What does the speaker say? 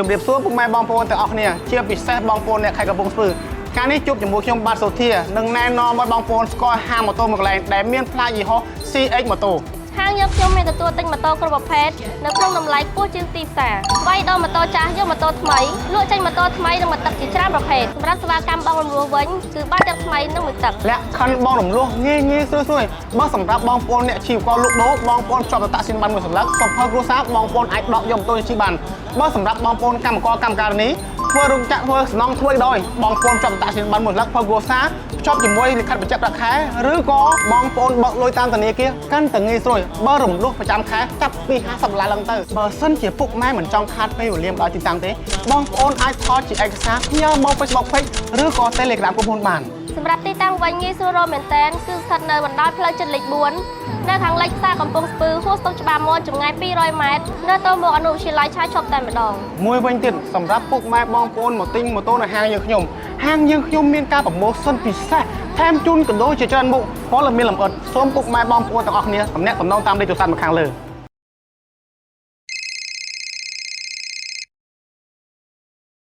ជំរាបសួរពុកម៉ែបងប្អូនទាំងអស់គ្នាជាពិសេសបងប្អូនអ្នកខេត្តកំពង់ស្ពឺការនេះជួបជាមួយខ្ញុំបាទសូធានឹងណែនាំឲ្យបងប្អូនស្គាល់ហាងម៉ូតូមួយកន្លែងដែលមានផ្លាកយីហោ CX ម៉ូតូហាងយើងខ្ញុំមានទទួលទិញម៉ូតូគ្រប់ប្រភេទនៅក្នុងតម្លៃខ្ពស់ជាងទីផ្សារវាយដល់ម៉ូតូចាស់យកម៉ូតូថ្មីលក់ចេញម៉ូតូថ្មីនិងម៉ូតូជាច្រើនប្រភេទសម្រាប់សេវាកម្មបងរំលោះវិញគឺបានទាំងថ្មីនិងមួយទឹកលក្ខខណ្ឌបងរំលោះងាយស្រួលបើសម្រាប់បងប្អូនអ្នកជីវករលក់ដូរបងប្អូនជាប់តាក់ស៊ីនបានមួយសន្លឹកសុភ័ក្រគ្រួសារបងប្អូនអាចដកយកម៉ូតូជិះបានបើសម្រាប់បងប្អូនកម្មករកម្មការនេះធ្វើរោងចក្រធ្វើសំណង់ធ្វើដោយបងប្អូនជាប់តាក់ស៊ីនបានមួយសន្លឹកភ័ក្រគ្រួសារភ្ជាប់ជាមួយលិខិតបញ្ជាក់ប្រាក់ខែឬក៏បងប្អូនបើកលុយតាមធនាគារកាន់តែងាយស្រួលបើរំលោះប្រចាំខែចាប់ពី$50ឡើងទៅបើសិនជាពុកម៉ែមិនចង់ខាតពេលវេលាដល់ទីតាំងទេបងប្អូនអាចថតជាឯកសារផ្ញើមក Facebook Page ឬក៏ Telegram củaខ្លួនបានសម្រាប់ទីតាំងវិញងាយស្រួលរកមែនទែនគឺស្ថិតនៅបណ្ដោយផ្លូវចិត្តលេខ4នៅខាងលិចផ្សារកំពង់ស្ពឺហួសស្តុកច្បារមាត់ចម្ងាយ200ម៉ែត្រនៅទៅមុខអនុវិទ្យាល័យឆាឈប់តែម្ដងមួយវិញទៀតសម្រាប់ពុកម៉ែបងប្អូនមកទិញម៉ូតូនៅហាងយើងខ្ញុំមានការប្រម៉ូសិនពិសេសថែមជូនកាដូជាច្រើនមុខព័ត៌មានលម្អិតសូមពុកម៉ែបងប្អូនទាំងអស់គ្នាទំនាក់ទំនងតាមលេខទូរស័ព្ទនៅខាងលើ